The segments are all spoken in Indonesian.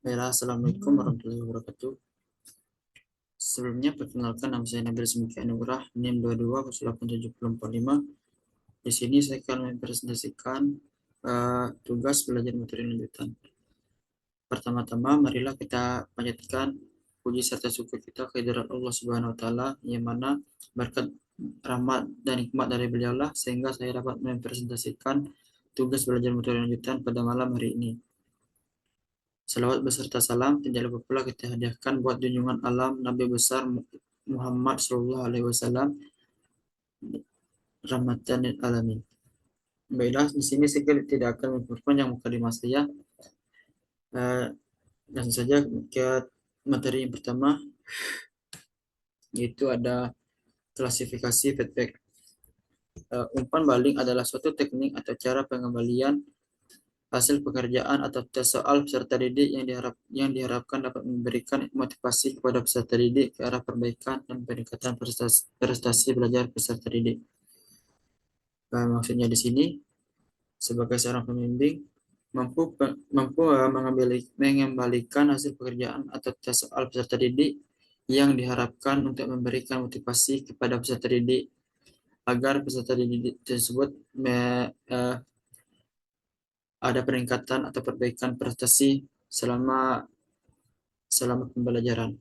Baiklah, Assalamualaikum warahmatullahi wabarakatuh. Sebelumnya, perkenalkan nama saya Nabil Semiki Anugrah, NIM 22087045. Di sini saya akan mempresentasikan tugas belajar materi lanjutan. Pertama-tama, marilah kita panjatkan puji serta syukur kita kehadirat Allah Subhanahu wa Ta'ala, yang mana berkat rahmat dan nikmat dari beliau lah sehingga saya dapat mempresentasikan tugas belajar materi lanjutan pada malam hari ini. Salawat beserta salam tidak lupa pula kita hadiahkan buat junjungan alam Nabi besar Muhammad Sallallahu Alaihi Wasallam, rahmatan lil alamin. Baiklah, di sini saya tidak akan memperpanjang mukadimah saya. Langsung saja ke materi yang pertama, yaitu ada klasifikasi feedback. Umpan balik adalah suatu teknik atau cara pengembalian hasil pekerjaan atau tes soal peserta didik yang diharapkan dapat memberikan motivasi kepada peserta didik ke arah perbaikan dan peningkatan prestasi belajar peserta didik. Maksudnya di sini, sebagai seorang pembimbing, mampu mengembalikan hasil pekerjaan atau tes soal peserta didik yang diharapkan untuk memberikan motivasi kepada peserta didik agar peserta didik tersebut ada peningkatan atau perbaikan prestasi selama pembelajaran.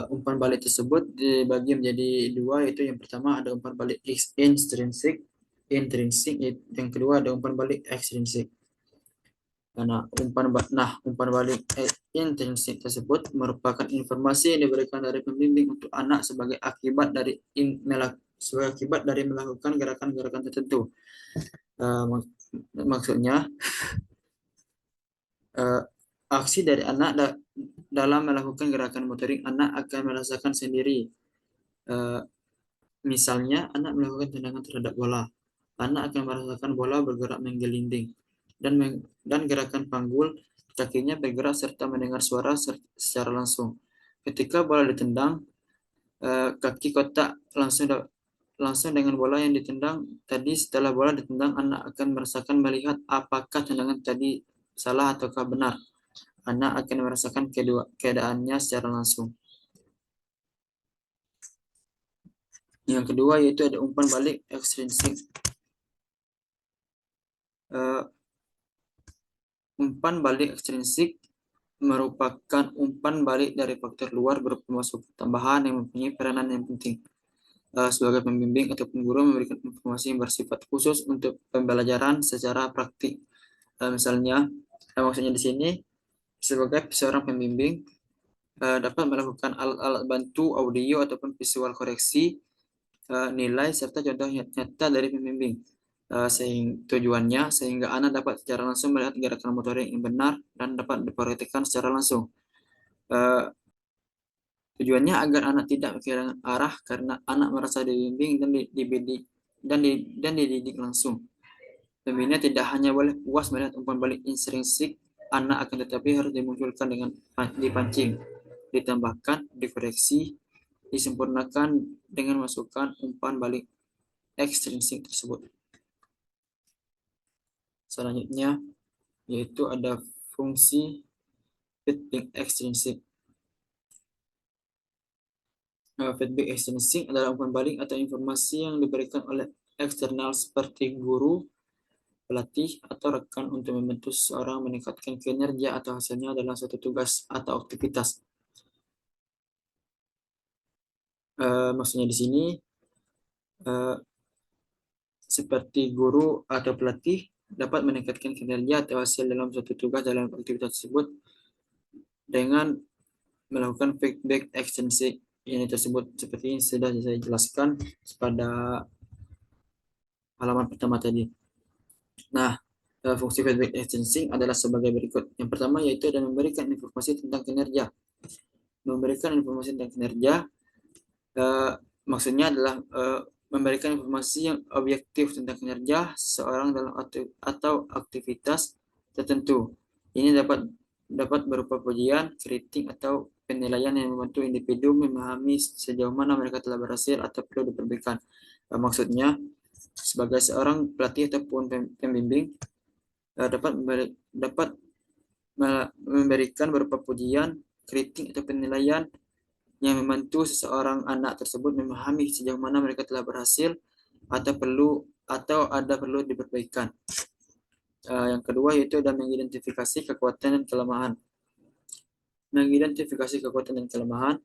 Umpan balik tersebut dibagi menjadi dua, yaitu yang pertama ada umpan balik intrinsic, yang kedua ada umpan balik ekstrinsik. Umpan balik intrinsik tersebut merupakan informasi yang diberikan dari pembimbing untuk anak sebagai akibat dari melakukan gerakan-gerakan tertentu. Maksudnya aksi dari anak dalam melakukan gerakan motorik, anak akan merasakan sendiri. Misalnya anak melakukan tendangan terhadap bola, anak akan merasakan bola bergerak menggelinding dan gerakan panggul kakinya bergerak serta mendengar suara secara langsung. Ketika bola ditendang, kaki kotak langsung dengan bola yang ditendang tadi. Setelah bola ditendang, anak akan merasakan melihat apakah tendangan tadi salah ataukah benar. Anak akan merasakan keadaannya secara langsung. Yang kedua yaitu ada umpan balik ekstrinsik. Umpan balik ekstrinsik merupakan umpan balik dari faktor luar berupa masukan tambahan yang mempunyai peranan yang penting. Sebagai pembimbing atau guru memberikan informasi yang bersifat khusus untuk pembelajaran secara praktik. Maksudnya di sini, sebagai seorang pembimbing dapat melakukan alat-alat bantu audio ataupun visual koreksi nilai serta contoh nyata dari pembimbing. Tujuannya sehingga anak dapat secara langsung melihat gerakan motorik yang benar dan dapat dipraktikkan secara langsung. Tujuannya agar anak tidak kehilangan arah karena anak merasa dibimbing dan dididik langsung. Pembina tidak hanya boleh puas melihat umpan balik intrinsik anak, akan tetapi harus dimunculkan dengan dipancing, ditambahkan, dikoreksi, disempurnakan dengan masukan umpan balik ekstrinsik tersebut. Selanjutnya yaitu ada fungsi feedback ekstrinsik. Feedback ekstrinsik adalah umpan balik atau informasi yang diberikan oleh eksternal seperti guru, pelatih, atau rekan untuk membantu seseorang meningkatkan kinerja atau hasilnya dalam suatu tugas atau aktivitas. Maksudnya di sini seperti guru atau pelatih dapat meningkatkan kinerja atau hasil dalam suatu tugas dalam aktivitas tersebut dengan melakukan feedback ekstrinsik ini tersebut, seperti yang sudah saya jelaskan pada halaman pertama tadi. Nah, fungsi feedback ekstrinsik adalah sebagai berikut. Yang pertama yaitu ada memberikan informasi tentang kinerja. Memberikan informasi tentang kinerja maksudnya adalah memberikan informasi yang objektif tentang kinerja seorang dalam atau aktivitas tertentu. Ini dapat berupa pujian, kritik, atau penilaian yang membantu individu memahami sejauh mana mereka telah berhasil atau perlu diperbaikan. Maksudnya, sebagai seorang pelatih ataupun pembimbing dapat memberikan berupa pujian, kritik atau penilaian yang membantu seseorang anak tersebut memahami sejauh mana mereka telah berhasil atau ada perlu diperbaikan. Yang kedua yaitu ada mengidentifikasi kekuatan dan kelemahan. Mengidentifikasi kekuatan dan kelemahan,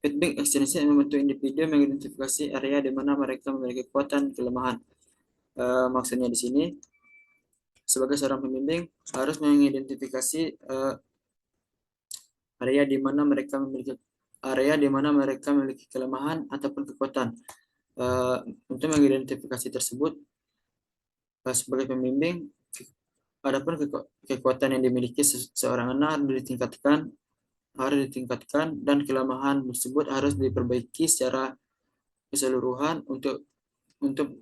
feedback ekstensi membantu individu mengidentifikasi area di mana mereka memiliki kekuatan dan kelemahan. Maksudnya di sini, sebagai seorang pembimbing harus mengidentifikasi area di mana mereka memiliki kelemahan ataupun kekuatan. Untuk mengidentifikasi tersebut, sebagai pembimbing, adapun kekuatan yang dimiliki seorang anak harus ditingkatkan dan kelemahan tersebut harus diperbaiki secara keseluruhan untuk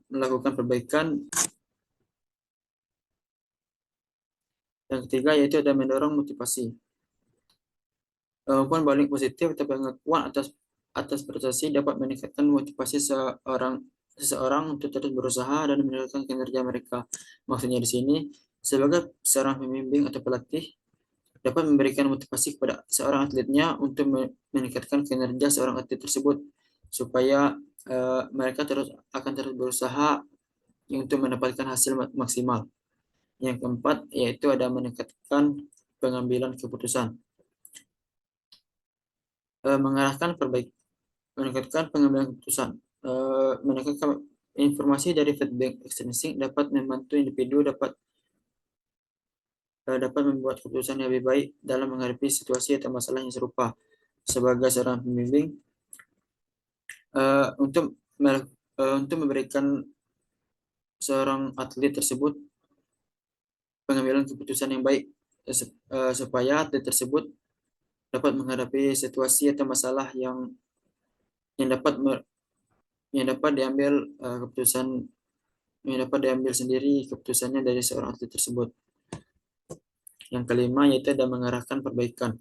melakukan perbaikan. Yang ketiga yaitu ada mendorong motivasi. Umpan balik positif atau pengakuan atas prestasi dapat meningkatkan motivasi seseorang untuk terus berusaha dan meningkatkan kinerja mereka. Maksudnya di sini, sebagai seorang pembimbing atau pelatih dapat memberikan motivasi kepada seorang atletnya untuk meningkatkan kinerja seorang atlet tersebut supaya mereka akan terus berusaha untuk mendapatkan hasil maksimal. Yang keempat yaitu ada meningkatkan pengambilan keputusan. Meningkatkan pengambilan keputusan. Meningkatkan informasi dari feedback ekstrinsi dapat membantu individu dapat membuat keputusan yang lebih baik dalam menghadapi situasi atau masalah yang serupa. Sebagai seorang pembimbing, untuk memberikan seorang atlet tersebut pengambilan keputusan yang baik supaya atlet tersebut dapat menghadapi situasi atau masalah yang dapat diambil keputusan yang dapat diambil sendiri keputusannya dari seorang atlet tersebut. Yang kelima yaitu ada mengarahkan perbaikan.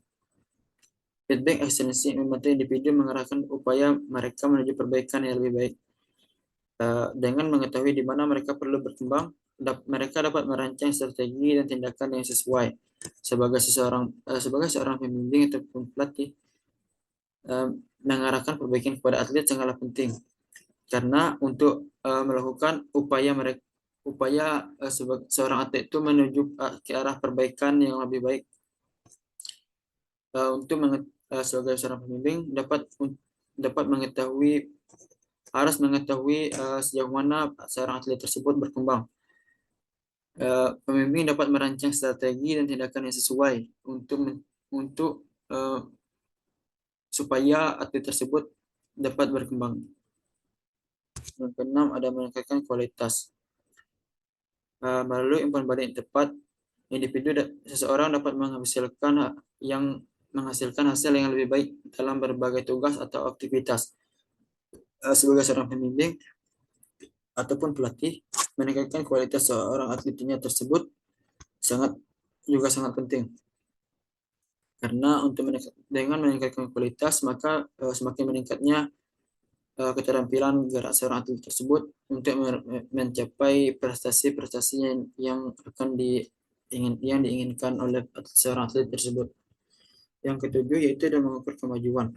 Feedback ekstensi membantu individu mengarahkan upaya mereka menuju perbaikan yang lebih baik. Dengan mengetahui di mana mereka perlu berkembang, mereka dapat merancang strategi dan tindakan yang sesuai. Sebagai seorang pembimbing ataupun pelatih, mengarahkan perbaikan kepada atlet sangatlah penting. Karena untuk melakukan upaya seorang atlet itu menuju ke arah perbaikan yang lebih baik, sebagai seorang pembimbing harus mengetahui sejauh mana seorang atlet tersebut berkembang. Pembimbing dapat merancang strategi dan tindakan yang sesuai untuk supaya atlet tersebut dapat berkembang. Yang keenam ada meningkatkan kualitas. Melalui umpan balik yang tepat, seseorang dapat menghasilkan hasil yang lebih baik dalam berbagai tugas atau aktivitas. Sebagai seorang pembimbing ataupun pelatih, meningkatkan kualitas seorang atletnya tersebut sangat penting. Karena dengan meningkatkan kualitas, maka semakin meningkatnya keterampilan gerak seorang atlet tersebut untuk mencapai prestasi-prestasi yang diinginkan oleh seorang atlet tersebut. Yang ketujuh yaitu ada mengukur kemajuan.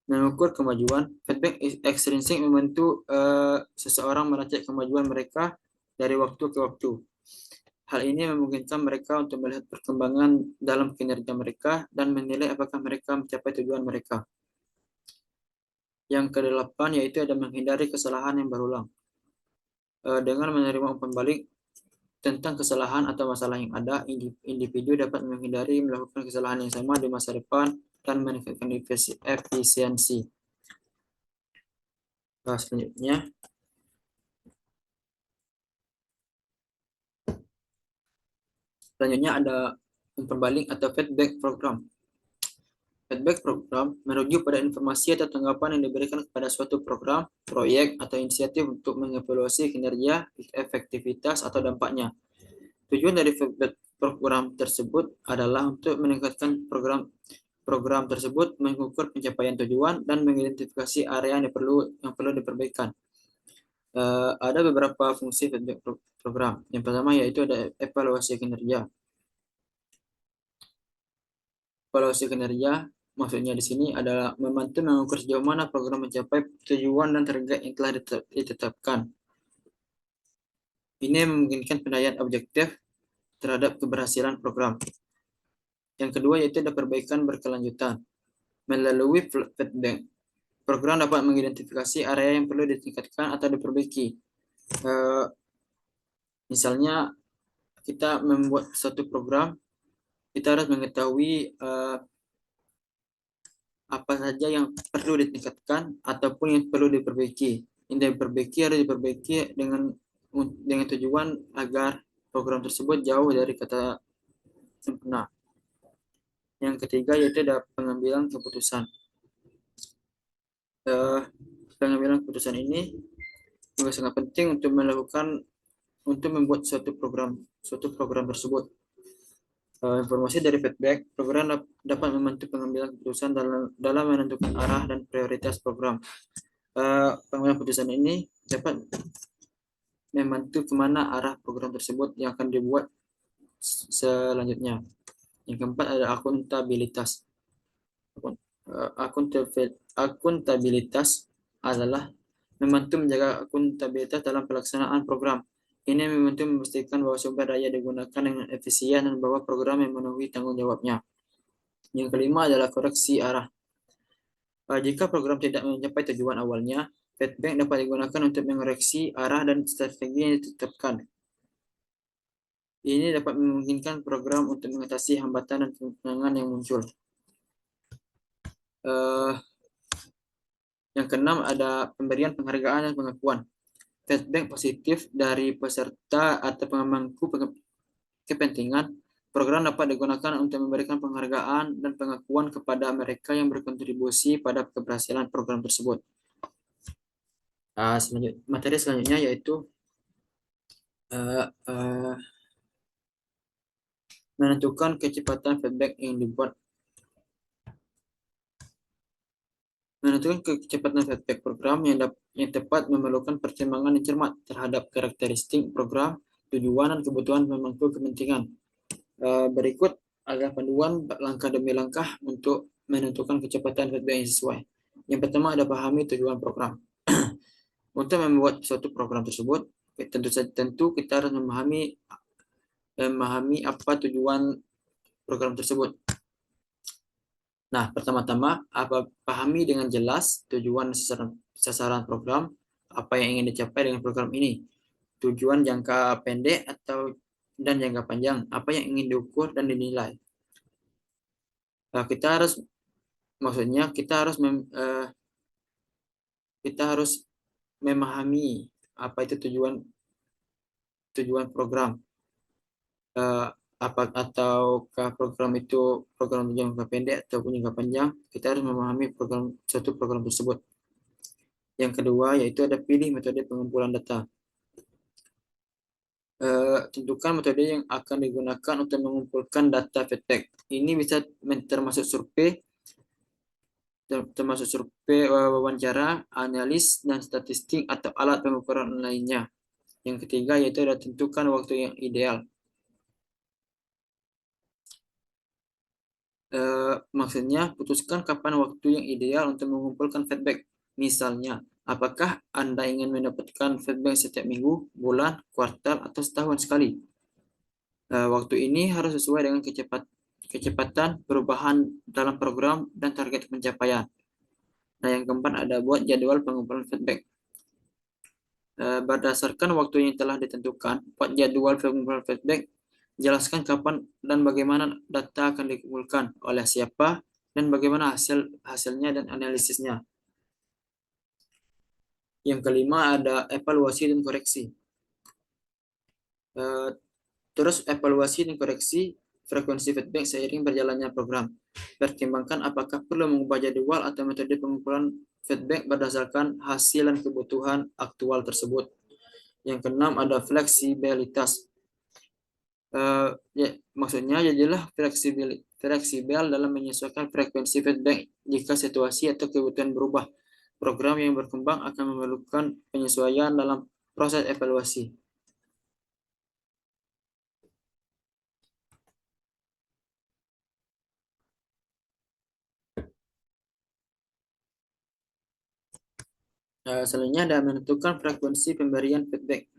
Mengukur kemajuan, feedback ekstrinsik membantu seseorang melacak kemajuan mereka dari waktu ke waktu. Hal ini memungkinkan mereka untuk melihat perkembangan dalam kinerja mereka dan menilai apakah mereka mencapai tujuan mereka. Yang kedelapan yaitu ada menghindari kesalahan yang berulang. Dengan menerima umpan balik tentang kesalahan atau masalah yang ada, individu dapat menghindari melakukan kesalahan yang sama di masa depan dan meningkatkan efisiensi. Selanjutnya ada umpan balik atau feedback program. Feedback program merujuk pada informasi atau tanggapan yang diberikan kepada suatu program, proyek, atau inisiatif untuk mengevaluasi kinerja, efektivitas, atau dampaknya. Tujuan dari feedback program tersebut adalah untuk meningkatkan program tersebut, mengukur pencapaian tujuan, dan mengidentifikasi area yang perlu diperbaikan. Ada beberapa fungsi feedback program. Yang pertama yaitu ada evaluasi kinerja. Evaluasi kinerja maksudnya di sini adalah membantu mengukur sejauh mana program mencapai tujuan dan target yang telah ditetapkan. Ini memungkinkan penilaian objektif terhadap keberhasilan program. Yang kedua yaitu ada perbaikan berkelanjutan. Melalui feedback, program dapat mengidentifikasi area yang perlu ditingkatkan atau diperbaiki. Misalnya kita membuat suatu program, kita harus mengetahui apa saja yang perlu ditingkatkan ataupun yang perlu diperbaiki. Yang diperbaiki harus diperbaiki dengan tujuan agar program tersebut jauh dari kata sempurna. Yang ketiga yaitu ada pengambilan keputusan. Pengambilan keputusan ini juga sangat penting untuk membuat suatu program tersebut. Informasi dari feedback, program dapat membantu pengambilan keputusan dalam menentukan arah dan prioritas program. Pengambilan keputusan ini dapat membantu kemana arah program tersebut yang akan dibuat selanjutnya. Yang keempat ada akuntabilitas. Akuntabilitas adalah membantu menjaga akuntabilitas dalam pelaksanaan program. Ini membantu memastikan bahwa sumber daya digunakan dengan efisien dan bahwa program memenuhi tanggung jawabnya. Yang kelima adalah koreksi arah. Jika program tidak mencapai tujuan awalnya, feedback dapat digunakan untuk mengoreksi arah dan strategi yang ditetapkan. Ini dapat memungkinkan program untuk mengatasi hambatan dan tantangan yang muncul. Yang keenam ada pemberian penghargaan dan pengakuan. Feedback positif dari peserta atau pemangku kepentingan program dapat digunakan untuk memberikan penghargaan dan pengakuan kepada mereka yang berkontribusi pada keberhasilan program tersebut. Materi selanjutnya yaitu menentukan kecepatan feedback yang dibuat. Menentukan kecepatan feedback program yang tepat memerlukan pertimbangan yang cermat terhadap karakteristik program, tujuan, dan kebutuhan pemangku kepentingan. Berikut adalah panduan langkah demi langkah untuk menentukan kecepatan feedback yang sesuai. Yang pertama ada pahami tujuan program. Untuk membuat suatu program tersebut, tentu kita harus memahami apa tujuan program tersebut. Nah, pertama-tama pahami dengan jelas tujuan sasaran program, apa yang ingin dicapai dengan program ini, tujuan jangka pendek dan jangka panjang, apa yang ingin diukur dan dinilai. Kita harus memahami apa itu tujuan program. Ataukah program itu program jangka pendek ataupun jangka panjang, kita harus memahami suatu program tersebut. Yang kedua yaitu ada pilih metode pengumpulan data. Tentukan metode yang akan digunakan untuk mengumpulkan data feedback. Ini bisa termasuk survei, wawancara, analis, dan statistik atau alat pengukuran lainnya. Yang ketiga yaitu ada tentukan waktu yang ideal. Maksudnya, putuskan kapan waktu yang ideal untuk mengumpulkan feedback. Misalnya, apakah Anda ingin mendapatkan feedback setiap minggu, bulan, kuartal, atau setahun sekali? Waktu ini harus sesuai dengan kecepatan perubahan dalam program dan target pencapaian. Nah, yang keempat ada buat jadwal pengumpulan feedback. Berdasarkan waktu yang telah ditentukan, buat jadwal pengumpulan feedback. Jelaskan kapan dan bagaimana data akan dikumpulkan, oleh siapa, dan bagaimana hasilnya dan analisisnya. Yang kelima ada evaluasi dan koreksi. Terus evaluasi dan koreksi frekuensi feedback seiring berjalannya program. Pertimbangkan apakah perlu mengubah jadwal atau metode pengumpulan feedback berdasarkan hasil dan kebutuhan aktual tersebut. Yang keenam ada fleksibilitas. Maksudnya jadilah fleksibel dalam menyesuaikan frekuensi feedback jika situasi atau kebutuhan berubah. Program yang berkembang akan memerlukan penyesuaian dalam proses evaluasi. Selanjutnya ada menentukan frekuensi pemberian feedback.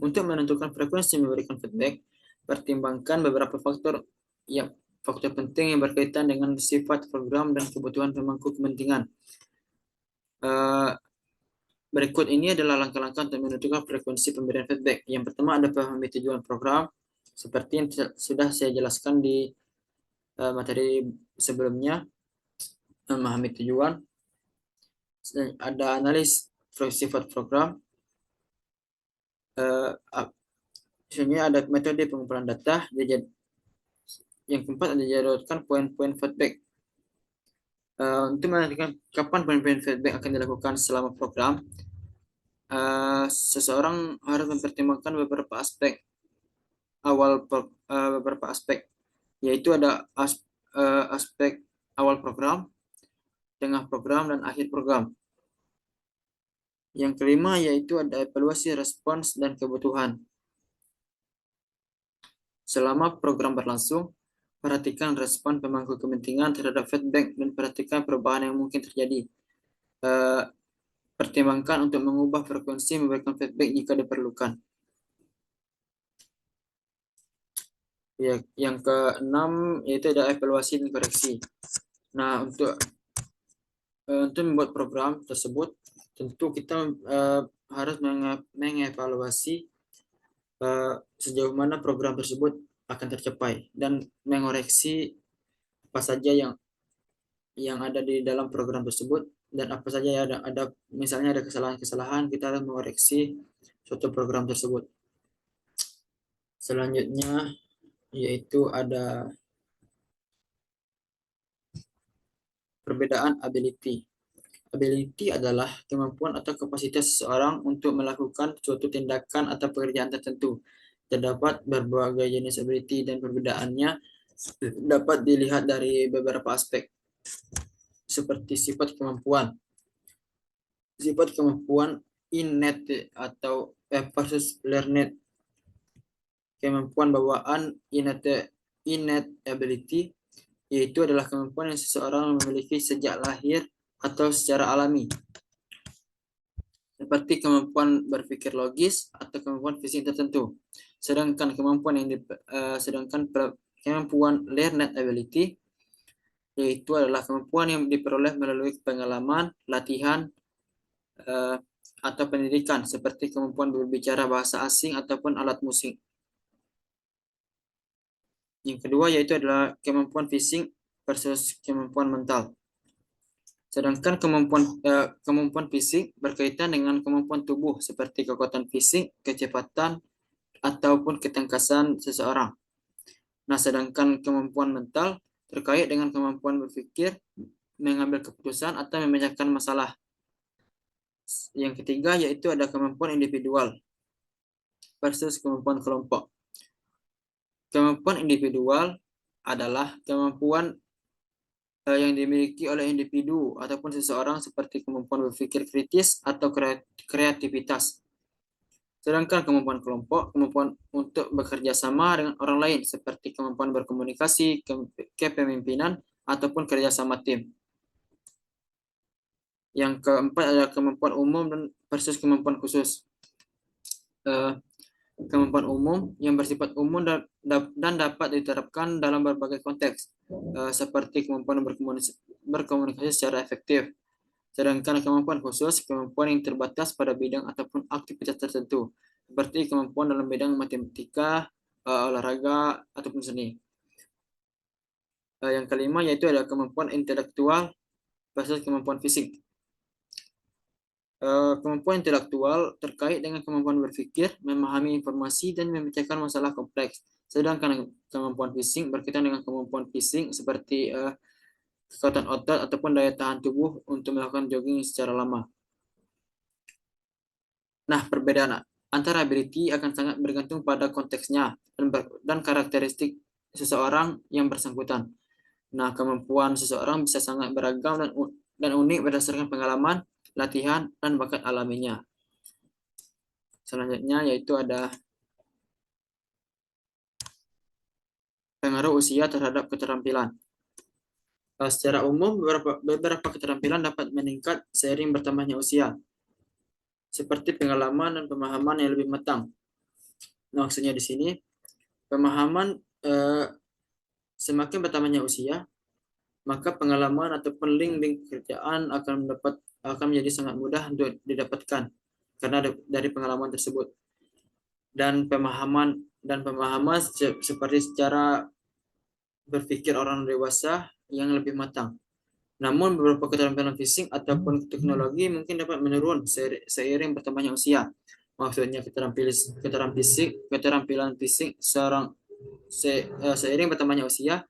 Untuk menentukan frekuensi memberikan feedback, pertimbangkan beberapa faktor faktor penting yang berkaitan dengan sifat program dan kebutuhan pemangku kepentingan. Berikut ini adalah langkah-langkah untuk menentukan frekuensi pemberian feedback. Yang pertama ada pahami tujuan program, seperti yang sudah saya jelaskan di materi sebelumnya. Memahami tujuan, ada analis sifat program, misalnya ada metode pengumpulan data. Yang keempat ada jadwalkan poin-poin feedback. Untuk menentukan kapan poin-poin feedback akan dilakukan selama program, seseorang harus mempertimbangkan beberapa aspek yaitu ada aspek awal program, tengah program, dan akhir program. Yang kelima yaitu ada evaluasi respons dan kebutuhan. Selama program berlangsung, perhatikan respon pemangku kepentingan terhadap feedback dan perhatikan perubahan yang mungkin terjadi. Pertimbangkan untuk mengubah frekuensi memberikan feedback jika diperlukan. Ya, yang keenam yaitu ada evaluasi dan koreksi. Nah, untuk membuat program tersebut, tentu kita harus mengevaluasi sejauh mana program tersebut akan tercapai dan mengoreksi apa saja yang ada di dalam program tersebut, dan apa saja yang ada misalnya ada kesalahan-kesalahan, kita harus mengoreksi suatu program tersebut. Selanjutnya yaitu ada perbedaan ability. Ability adalah kemampuan atau kapasitas seseorang untuk melakukan suatu tindakan atau pekerjaan tertentu. Terdapat berbagai jenis ability dan perbedaannya dapat dilihat dari beberapa aspek, seperti sifat kemampuan. Sifat kemampuan innate atau versus learned. Kemampuan bawaan innate ability yaitu adalah kemampuan yang seseorang memiliki sejak lahir atau secara alami, seperti kemampuan berpikir logis atau kemampuan fisik tertentu. Sedangkan kemampuan learned ability yaitu adalah kemampuan yang diperoleh melalui pengalaman, latihan, atau pendidikan, seperti kemampuan berbicara bahasa asing ataupun alat musik. Yang kedua yaitu adalah kemampuan fisik versus kemampuan mental. Sedangkan kemampuan fisik berkaitan dengan kemampuan tubuh, seperti kekuatan fisik, kecepatan, ataupun ketangkasan seseorang. Nah, sedangkan kemampuan mental terkait dengan kemampuan berpikir, mengambil keputusan, atau memecahkan masalah. Yang ketiga yaitu ada kemampuan individual versus kemampuan kelompok. Kemampuan individual adalah kemampuan yang dimiliki oleh individu ataupun seseorang, seperti kemampuan berpikir kritis atau kreativitas. Sedangkan kemampuan kelompok, kemampuan untuk bekerja sama dengan orang lain, seperti kemampuan berkomunikasi, kepemimpinan, ataupun kerjasama tim. Yang keempat adalah kemampuan umum versus kemampuan khusus. Kemampuan umum yang bersifat umum dan dapat diterapkan dalam berbagai konteks, seperti kemampuan berkomunikasi secara efektif. Sedangkan kemampuan khusus, kemampuan yang terbatas pada bidang ataupun aktivitas tertentu, seperti kemampuan dalam bidang matematika, olahraga, ataupun seni. Yang kelima yaitu adalah kemampuan intelektual versus kemampuan fisik. Kemampuan intelektual terkait dengan kemampuan berpikir, memahami informasi, dan memecahkan masalah kompleks. Sedangkan kemampuan fisik berkaitan dengan kemampuan fisik, seperti kekuatan otot ataupun daya tahan tubuh untuk melakukan jogging secara lama. Nah, perbedaan antara ability akan sangat bergantung pada konteksnya dan karakteristik seseorang yang bersangkutan. Nah, kemampuan seseorang bisa sangat beragam dan unik berdasarkan pengalaman, latihan, dan bakat alaminya. Selanjutnya yaitu ada pengaruh usia terhadap keterampilan. Secara umum, beberapa keterampilan dapat meningkat seiring bertambahnya usia. seperti pengalaman dan pemahaman yang lebih matang. Nah, maksudnya di sini pemahaman semakin bertambahnya usia, maka pengalaman ataupun link-link pekerjaan akan menjadi sangat mudah untuk didapatkan karena dari pengalaman tersebut. Dan pemahaman seperti secara berpikir orang dewasa yang lebih matang. Namun beberapa keterampilan fisik ataupun teknologi mungkin dapat menurun seiring bertambahnya usia. Maksudnya keterampilan fisik seiring bertambahnya usia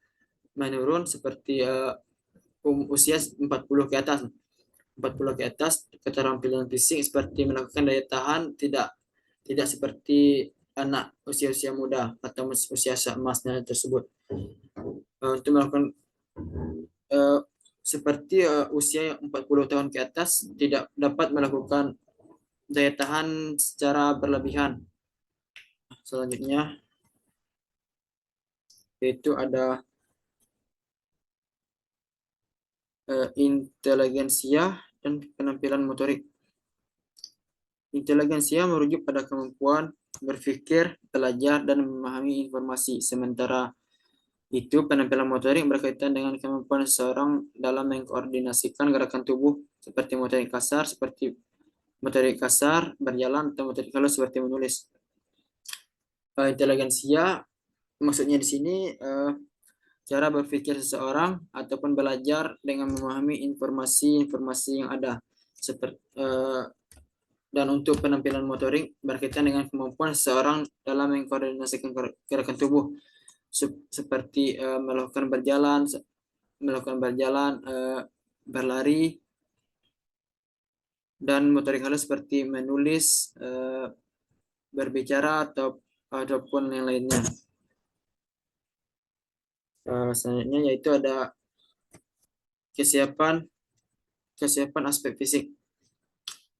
menurun seperti usia 40 ke atas. 40 ke atas, keterampilan fisik seperti melakukan daya tahan tidak seperti anak usia-usia muda atau usia emasnya tersebut. Untuk melakukan uh, seperti usia 40 tahun ke atas tidak dapat melakukan daya tahan secara berlebihan. Selanjutnya yaitu ada inteligensia dan penampilan motorik. Inteligensia merujuk pada kemampuan berpikir, belajar, dan memahami informasi. Sementara itu, penampilan motorik berkaitan dengan kemampuan seseorang dalam mengkoordinasikan gerakan tubuh seperti motorik kasar, berjalan, atau motorik halus seperti menulis. Inteligensia maksudnya di sini cara berpikir seseorang ataupun belajar dengan memahami informasi-informasi yang ada. Dan untuk penampilan motorik berkaitan dengan kemampuan seseorang dalam mengkoordinasikan gerakan tubuh seperti melakukan berjalan, berlari, dan motorik halus seperti menulis, berbicara ataupun yang lainnya. Selanjutnya yaitu ada kesiapan aspek fisik.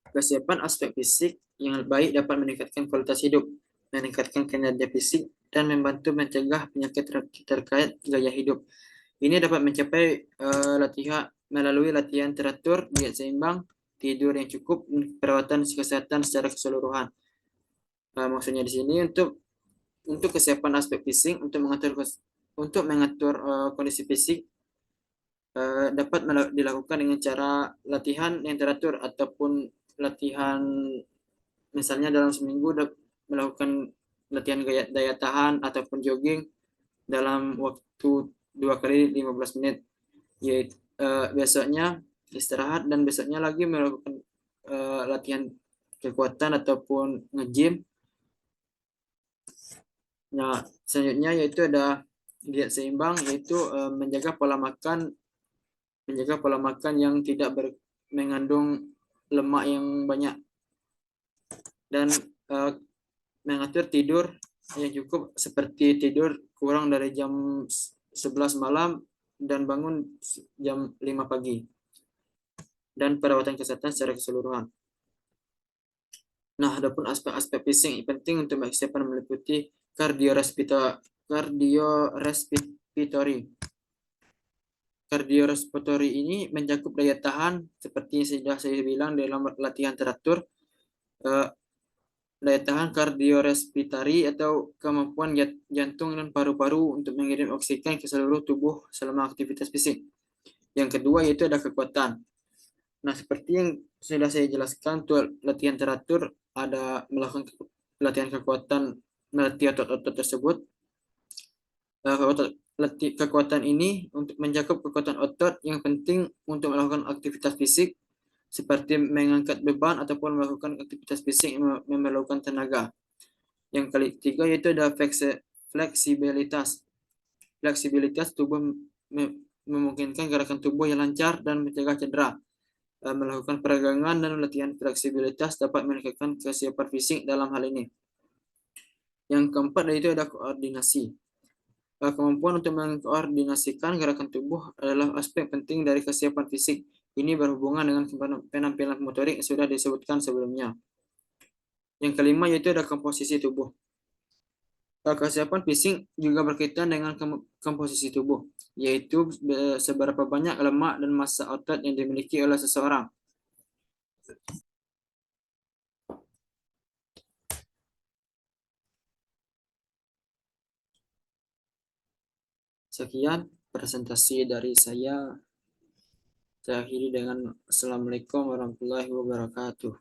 Kesiapan aspek fisik yang baik dapat meningkatkan kualitas hidup, meningkatkan kinerja fisik, dan membantu mencegah penyakit terkait gaya hidup. Ini dapat mencapai melalui latihan teratur, diet seimbang, tidur yang cukup, perawatan kesehatan secara keseluruhan. Maksudnya di sini untuk kesiapan aspek fisik, untuk mengatur kondisi fisik dapat dilakukan dengan cara latihan yang teratur ataupun latihan, misalnya dalam seminggu melakukan latihan daya tahan ataupun jogging dalam waktu 2 kali 15 menit. Yaitu besoknya istirahat dan besoknya lagi melakukan latihan kekuatan ataupun nge-gym. Nah, selanjutnya yaitu ada diet seimbang, yaitu menjaga pola makan yang tidak mengandung lemak yang banyak, dan mengatur tidur yang cukup seperti tidur kurang dari jam 11 malam dan bangun jam 5 pagi, dan perawatan kesehatan secara keseluruhan. Nah, adapun aspek-aspek fisik yang penting untuk persiapan meliputi kardiorespiratory. Kardiorespiratory ini mencakup daya tahan seperti yang sudah saya bilang dalam latihan teratur. Daya tahan kardiorespiratory atau kemampuan jantung dan paru-paru untuk mengirim oksigen ke seluruh tubuh selama aktivitas fisik. Yang kedua yaitu ada kekuatan. Nah, seperti yang sudah saya jelaskan, untuk latihan teratur ada melakukan latihan kekuatan, melatih otot-otot tersebut. Kekuatan ini untuk mencakup kekuatan otot yang penting untuk melakukan aktivitas fisik seperti mengangkat beban ataupun melakukan aktivitas fisik yang memerlukan tenaga. Yang ketiga yaitu ada fleksibilitas. Fleksibilitas tubuh memungkinkan gerakan tubuh yang lancar dan mencegah cedera. Melakukan peregangan dan latihan fleksibilitas dapat meningkatkan kesiapan fisik dalam hal ini. Yang keempat yaitu ada koordinasi. Kemampuan untuk mengkoordinasikan gerakan tubuh adalah aspek penting dari kesiapan fisik. Ini berhubungan dengan penampilan motorik yang sudah disebutkan sebelumnya. Yang kelima yaitu ada komposisi tubuh. Kesiapan fisik juga berkaitan dengan komposisi tubuh, yaitu seberapa banyak lemak dan massa otot yang dimiliki oleh seseorang. Sekian presentasi dari saya. Saya akhiri dengan Assalamualaikum warahmatullahi wabarakatuh.